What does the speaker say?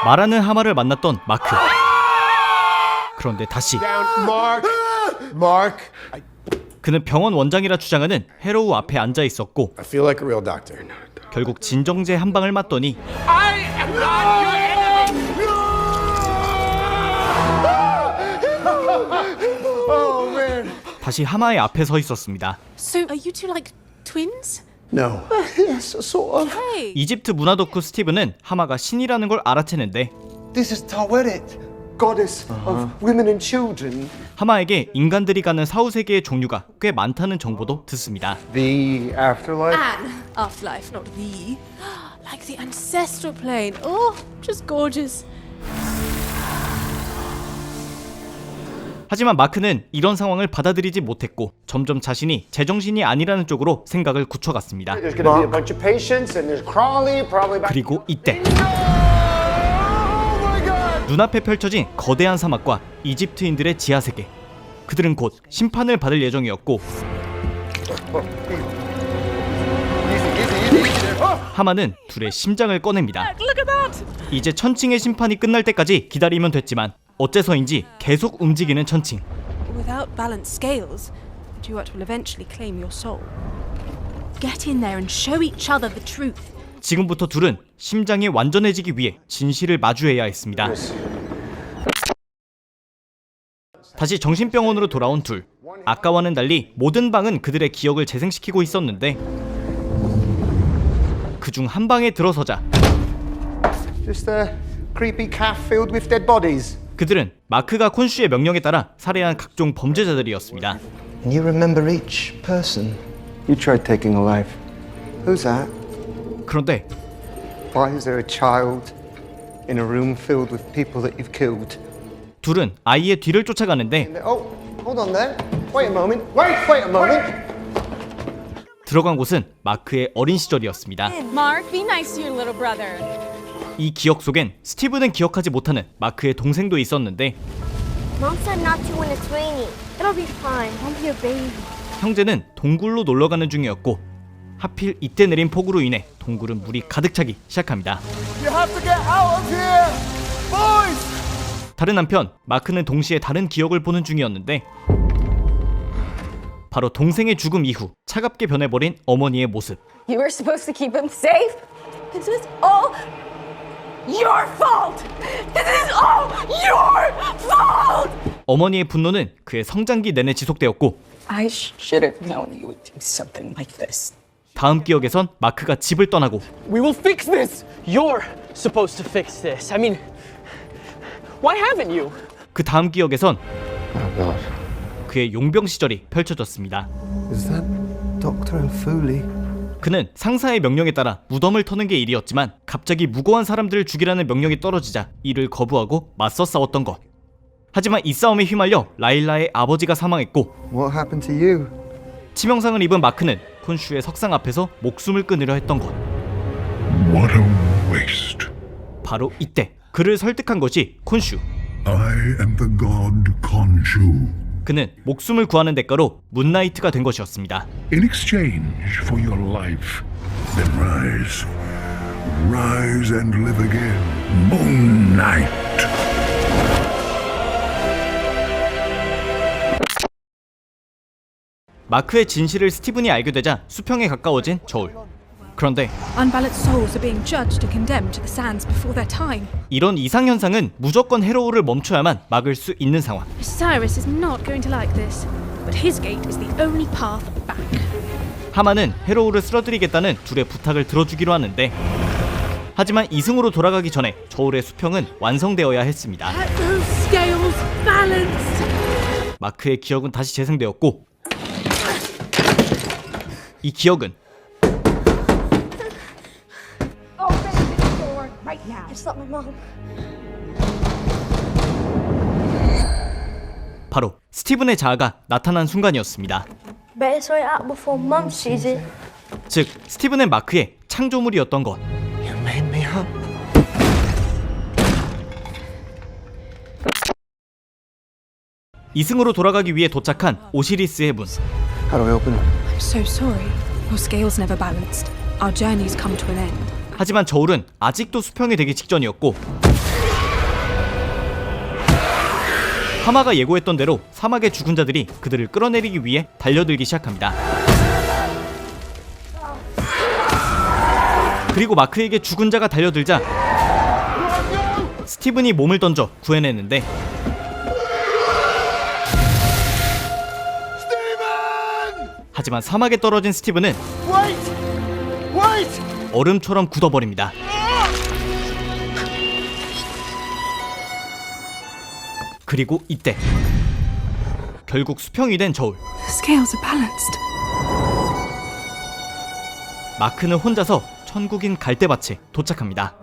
말하는 하마를 만났던 마크. 그런데 다시 그는 병원 원장이라 주장하는 헤로우 앞에 앉아 있었고 I feel like a real doctor. 결국 진정제 한 방을 맞더니 다시 하마의 앞에 서 있었습니다. So, are you two like twins? No. Yes, sort of. Hey. 이집트 문화 덕후 스티브는 하마가 신이라는 걸 알아채는데 This is Taweret, goddess of women and children. 하마에게 인간들이 가는 사후세계의 종류가 꽤 많다는 정보도 듣습니다. The afterlife. An afterlife, not the. Like the ancestral plane. Oh, just gorgeous. 하지만 마크는 이런 상황을 받아들이지 못했고 점점 자신이 제정신이 아니라는 쪽으로 생각을 굳혀갔습니다. There's gonna be a bunch of patients and there's Crawley probably. 그리고 이때 눈앞에 펼쳐진 거대한 사막과 이집트인들의 지하세계. 그들은 곧 심판을 받을 예정이었고 하마는 둘의 심장을 꺼냅니다. Look at that! 이제 천칭의 심판이 끝날 때까지 기다리면 됐지만 어째서인지 계속 움직이는 천칭. Without balanced scales, the duet will eventually claim your soul. Get in there and show each other the truth. 지금부터 둘은 심장이 완전해지기 위해 진실을 마주해야 했습니다. 다시 정신병원으로 돌아온 둘. 아까와는 달리 모든 방은 그들의 기억을 재생시키고 있었는데 그중 한 방에 들어서자 Just a creepy cafe filled with dead bodies. 그들은 마크가 콘슈의 명령에 따라 살해한 각종 범죄자들이었습니다. And you remember each person. You tried taking a life. Who's that? 그런데 Why is there a child in a room filled with people that you've killed? 둘은 아이의 뒤를 쫓아가는데 Oh, hold on there. Wait a moment. Wait a moment. 들어간 곳은 마크의 어린 시절이었습니다. Mark, be nice to your little brother. 이 기억 속엔 스티브는 기억하지 못하는 마크의 동생도 있었는데 Mom said not to when it's raining. It'll be fine. Don't be a baby. 형제는 동굴로 놀러가는 중이었고 하필 이때 내린 폭우로 인해 동굴은 물이 가득 차기 시작합니다. You have to get out of here, boys. 다른 한편 마크는 동시에 다른 기억을 보는 중이었는데 바로 동생의 죽음 이후 차갑게 변해버린 어머니의 모습. You were supposed to keep him safe? This is all your fault! This is all your fault! 어머니의 분노는 그의 성장기 내내 지속되었고 I should have known you would do something like this. 다음 기억에선 마크가 집을 떠나고 We will fix this! You're supposed to fix this. I mean, why haven't you? 그 다음 기억에선 Oh God. 그의 용병 시절이 펼쳐졌습니다. Is that Dr. Foley? 그는 상사의 명령에 따라 무덤을 터는 게 일이었지만 갑자기 무고한 사람들을 죽이라는 명령이 떨어지자 이를 거부하고 맞서 싸웠던 것. 하지만 이 싸움에 휘말려 라일라의 아버지가 사망했고 What happened to you? 치명상을 입은 마크는 콘슈의 석상 앞에서 목숨을 끊으려 했던 것. What a waste. 바로 이때 그를 설득한 것이 콘슈. I am the god Khonshu. 그는 목숨을 구하는 대가로 문나이트가 된 것이었습니다. In exchange for your life, then rise. Rise and live again. Moon Knight. 마크의 진실을 스티븐이 알게 되자 수평에 가까워진 저울. 그런데 Unbalanced souls are being judged and condemned to the sands before their time. 이런 이상현상은 무조건 헤로우를 멈춰야만 막을 수 있는 상황. Cyrus is not going to like this, but his gate is the only path back. 하마는 헤로우를 쓰러뜨리겠다는 둘의 부탁을 들어주기로 하는데 하지만 이승으로 돌아가기 전에 저울의 수평은 완성되어야 했습니다. At those scales balanced. 마크의 기억은 다시 재생되었고 이 기억은 Just let my mom. 바로 스티븐의 자아가 나타난 순간이었습니다. Better sort it out before Mom sees it. 즉 스티븐의 마크의 창조물이었던 것. You made me up. 이승으로 돌아가기 위해 도착한 오시리스의 문. How do I open it? I'm so sorry. Your scales never balanced. Our journey's come to an end. 하지만 저울은 아직도 수평이 되기 직전이었고 하마가 예고했던 대로 사막의 죽은 자들이 그들을 끌어내리기 위해 달려들기 시작합니다. 그리고 마크에게 죽은 자가 달려들자 스티븐이 몸을 던져 구해내는데 하지만 사막에 떨어진 스티븐은 얼음처럼 굳어버립니다. 그리고 이때 결국 수평이 된 저울. The scales are balanced. 마크는 혼자서 천국인 갈대밭에 도착합니다.